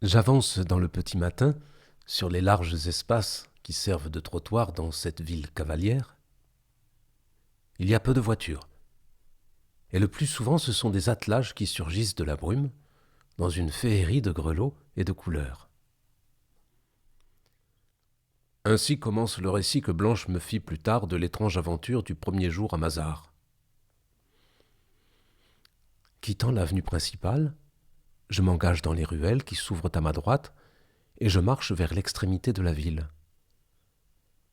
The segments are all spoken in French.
J'avance dans le petit matin sur les larges espaces qui servent de trottoir dans cette ville cavalière. Il y a peu de voitures, et le plus souvent ce sont des attelages qui surgissent de la brume dans une féerie de grelots et de couleurs. Ainsi commence le récit que Blanche me fit plus tard de l'étrange aventure du premier jour à Mazars. Quittant l'avenue principale, je m'engage dans les ruelles qui s'ouvrent à ma droite et je marche vers l'extrémité de la ville.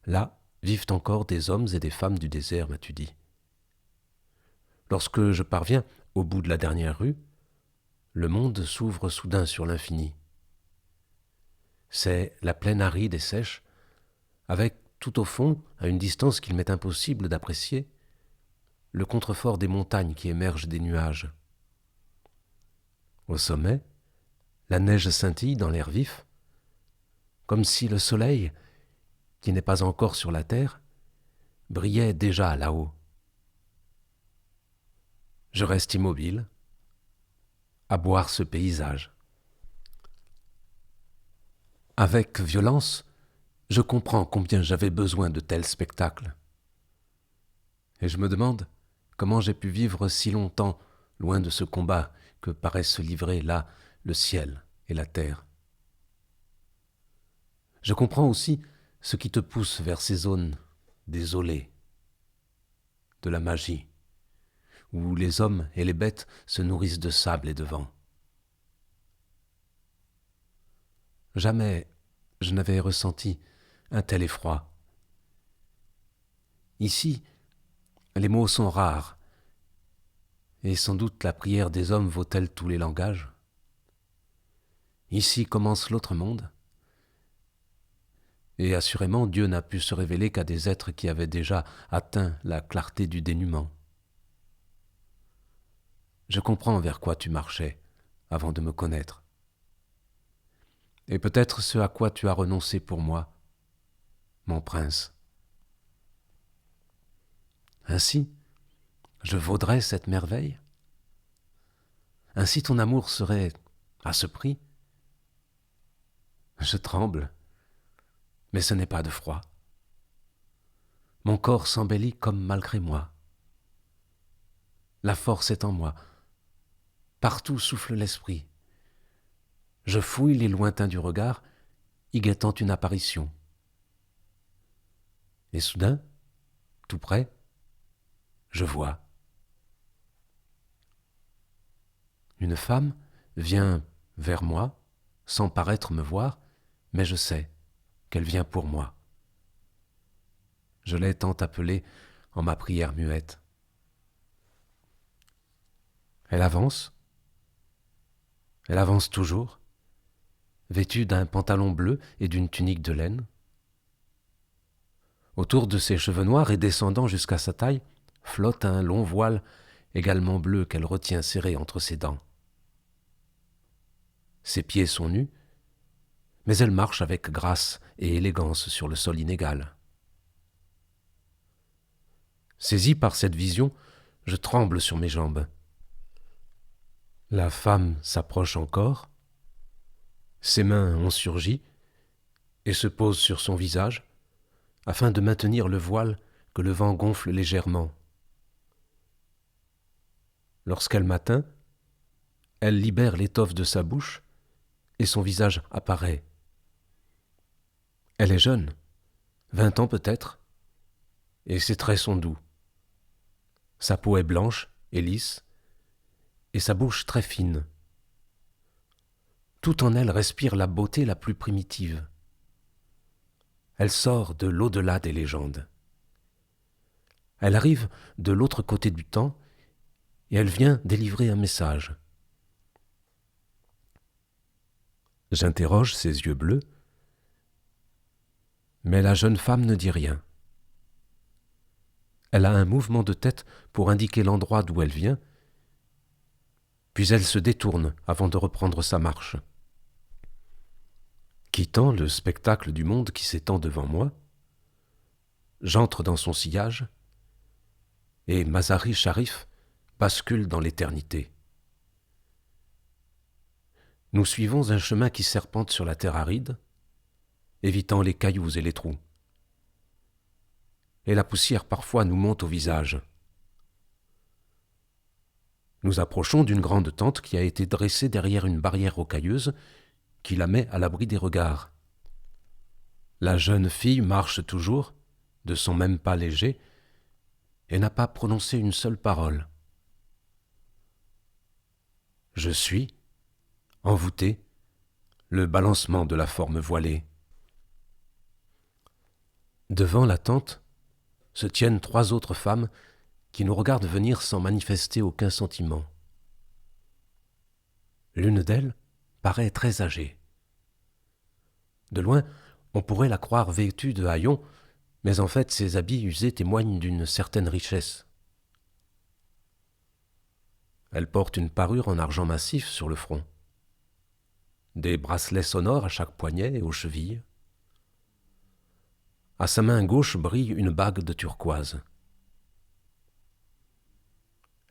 Là vivent encore des hommes et des femmes du désert, m'as-tu dit. Lorsque je parviens au bout de la dernière rue, le monde s'ouvre soudain sur l'infini. C'est la plaine aride et sèche, avec tout au fond, à une distance qu'il m'est impossible d'apprécier, le contrefort des montagnes qui émergent des nuages. Au sommet, la neige scintille dans l'air vif, comme si le soleil, qui n'est pas encore sur la terre, brillait déjà là-haut. Je reste immobile, à boire ce paysage. Avec violence, je comprends combien j'avais besoin de tels spectacles. Et je me demande comment j'ai pu vivre si longtemps loin de ce combat que paraissent se livrer là le ciel et la terre. Je comprends aussi ce qui te pousse vers ces zones désolées, de la magie, où les hommes et les bêtes se nourrissent de sable et de vent. Jamais je n'avais ressenti un tel effroi. Ici, les mots sont rares, et sans doute la prière des hommes vaut-elle tous les langages. Ici commence l'autre monde, et assurément Dieu n'a pu se révéler qu'à des êtres qui avaient déjà atteint la clarté du dénuement. Je comprends vers quoi tu marchais avant de me connaître, et peut-être ce à quoi tu as renoncé pour moi, mon prince. Ainsi, je vaudrais cette merveille? Ainsi ton amour serait à ce prix? Je tremble, mais ce n'est pas de froid. Mon corps s'embellit comme malgré moi. La force est en moi. Partout souffle l'esprit. Je fouille les lointains du regard, y guettant une apparition. Et soudain, tout près, je vois. Une femme vient vers moi, sans paraître me voir, mais je sais qu'elle vient pour moi. Je l'ai tant appelée en ma prière muette. Elle avance toujours, vêtue d'un pantalon bleu et d'une tunique de laine. Autour de ses cheveux noirs et descendant jusqu'à sa taille, flotte un long voile également bleu qu'elle retient serré entre ses dents. Ses pieds sont nus, mais elle marche avec grâce et élégance sur le sol inégal. Saisi par cette vision, je tremble sur mes jambes. La femme s'approche encore, ses mains ont surgi et se posent sur son visage afin de maintenir le voile que le vent gonfle légèrement. Lorsqu'elle m'atteint, elle libère l'étoffe de sa bouche et son visage apparaît. Elle est jeune, 20 ans peut-être, et ses traits sont doux. Sa peau est blanche et lisse, et sa bouche très fine. Tout en elle respire la beauté la plus primitive. Elle sort de l'au-delà des légendes. Elle arrive de l'autre côté du temps et elle vient délivrer un message. J'interroge ses yeux bleus, mais la jeune femme ne dit rien. Elle a un mouvement de tête pour indiquer l'endroit d'où elle vient, puis elle se détourne avant de reprendre sa marche. Quittant le spectacle du monde qui s'étend devant moi, j'entre dans son sillage et Mazar-i Sharif bascule dans l'éternité. Nous suivons un chemin qui serpente sur la terre aride, évitant les cailloux et les trous. Et la poussière parfois nous monte au visage. Nous approchons d'une grande tente qui a été dressée derrière une barrière rocailleuse qui la met à l'abri des regards. La jeune fille marche toujours, de son même pas léger, et n'a pas prononcé une seule parole. Je suis, envoûté, le balancement de la forme voilée. Devant la tente se tiennent 3 autres femmes qui nous regardent venir sans manifester aucun sentiment. L'une d'elles paraît très âgée. De loin, on pourrait la croire vêtue de haillons, mais en fait ses habits usés témoignent d'une certaine richesse. Elle porte une parure en argent massif sur le front, des bracelets sonores à chaque poignet et aux chevilles. À sa main gauche brille une bague de turquoise.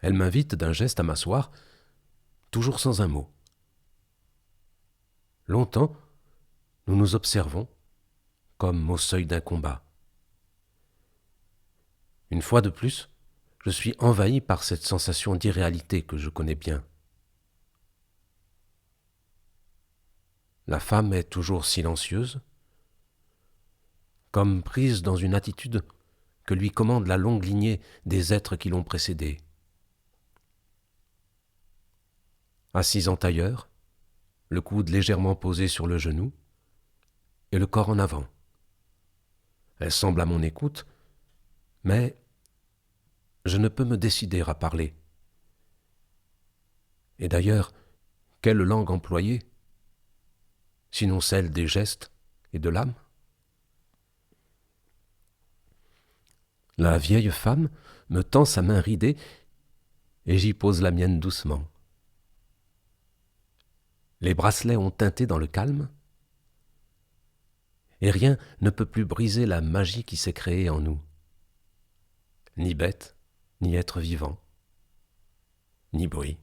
Elle m'invite d'un geste à m'asseoir, toujours sans un mot. Longtemps, nous nous observons, comme au seuil d'un combat. Une fois de plus, je suis envahi par cette sensation d'irréalité que je connais bien. La femme est toujours silencieuse, comme prise dans une attitude que lui commande la longue lignée des êtres qui l'ont précédée. Assise en tailleur, le coude légèrement posé sur le genou et le corps en avant. Elle semble à mon écoute, mais je ne peux me décider à parler. Et d'ailleurs, quelle langue employer, sinon celle des gestes et de l'âme? La vieille femme me tend sa main ridée et j'y pose la mienne doucement. Les bracelets ont teinté dans le calme et rien ne peut plus briser la magie qui s'est créée en nous. Ni bête, ni être vivant, ni bruit.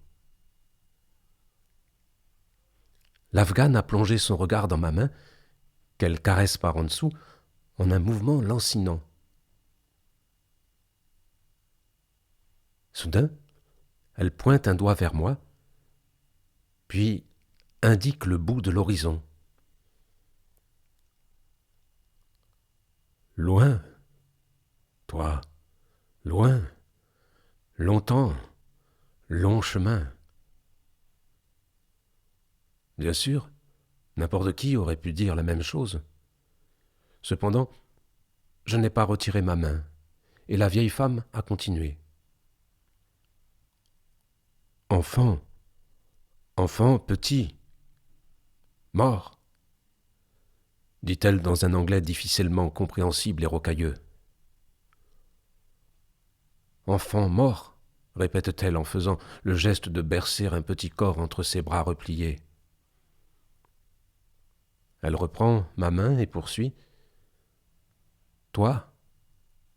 L'Afghane a plongé son regard dans ma main, qu'elle caresse par en dessous, en un mouvement lancinant. Soudain, elle pointe un doigt vers moi, puis indique le bout de l'horizon. Loin, toi, loin, longtemps, long chemin. Bien sûr, n'importe qui aurait pu dire la même chose. Cependant, je n'ai pas retiré ma main, et la vieille femme a continué. Enfant, enfant petit, mort, dit-elle dans un anglais difficilement compréhensible et rocailleux. Enfant mort, répète-t-elle en faisant le geste de bercer un petit corps entre ses bras repliés. Elle reprend ma main et poursuit. Toi,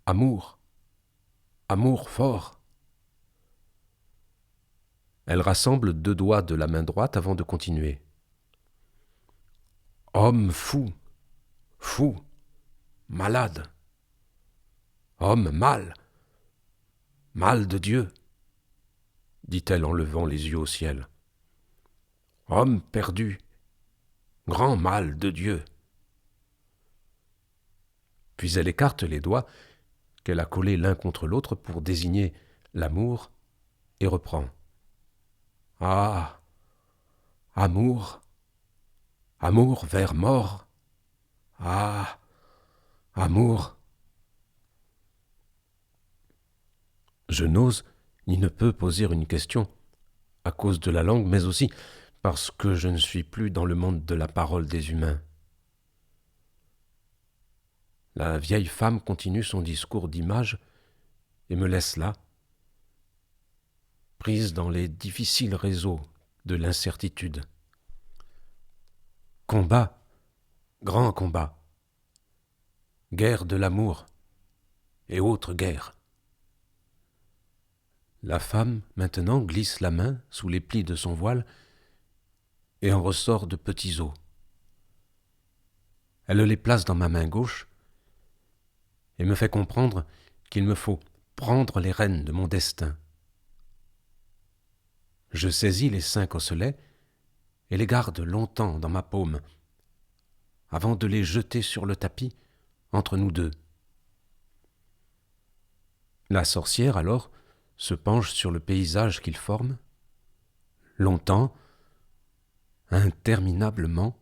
amour, amour fort. Elle rassemble 2 doigts de la main droite avant de continuer. Homme fou, fou, malade. Homme mal, mal de Dieu, dit-elle en levant les yeux au ciel. Homme perdu, grand mal de Dieu. Puis elle écarte les doigts qu'elle a collés l'un contre l'autre pour désigner l'amour et reprend. Ah, amour, amour vers mort. Ah, amour. Je n'ose ni ne peux poser une question, à cause de la langue, mais aussi parce que je ne suis plus dans le monde de la parole des humains. La vieille femme continue son discours d'images et me laisse là, prise dans les difficiles réseaux de l'incertitude. Combat, grand combat, guerre de l'amour et autres guerres. La femme, maintenant, glisse la main sous les plis de son voile et en ressort de petits os. Elle les place dans ma main gauche et me fait comprendre qu'il me faut prendre les rênes de mon destin. Je saisis les 5 osselets et les garde longtemps dans ma paume, avant de les jeter sur le tapis entre nous deux. La sorcière, alors, se penche sur le paysage qu'ils forment, longtemps, interminablement.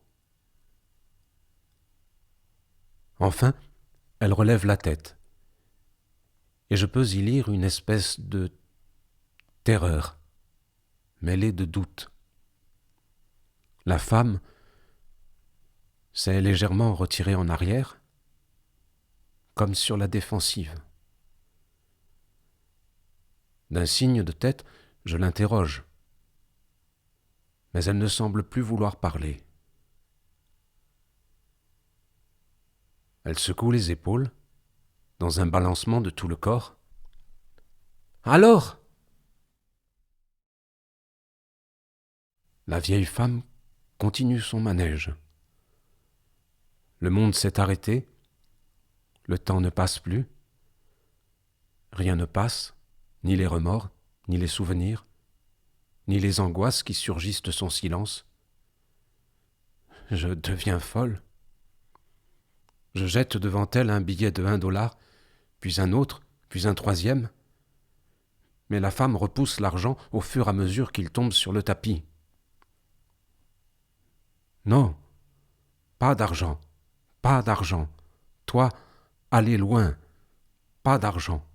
Enfin, elle relève la tête, et je peux y lire une espèce de terreur, mêlée de doute. La femme s'est légèrement retirée en arrière, comme sur la défensive. D'un signe de tête, je l'interroge, mais elle ne semble plus vouloir parler. Elle secoue les épaules, dans un balancement de tout le corps. « Alors ?» La vieille femme continue son manège. Le monde s'est arrêté, le temps ne passe plus, rien ne passe, ni les remords, ni les souvenirs, ni les angoisses qui surgissent de son silence. Je deviens folle. Je jette devant elle un billet de $1, puis un autre, puis un troisième. Mais la femme repousse l'argent au fur et à mesure qu'il tombe sur le tapis. Non, pas d'argent, pas d'argent. Toi, allez loin, pas d'argent,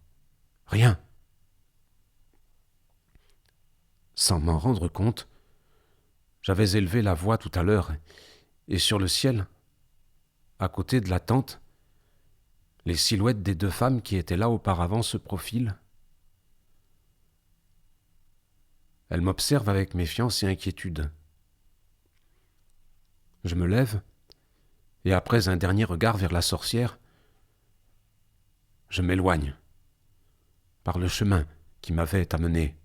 rien. Sans m'en rendre compte, j'avais élevé la voix tout à l'heure, et sur le ciel, à côté de la tente, les silhouettes des 2 femmes qui étaient là auparavant se profilent. Elles m'observent avec méfiance et inquiétude. Je me lève, et après un dernier regard vers la sorcière, je m'éloigne, par le chemin qui m'avait amené.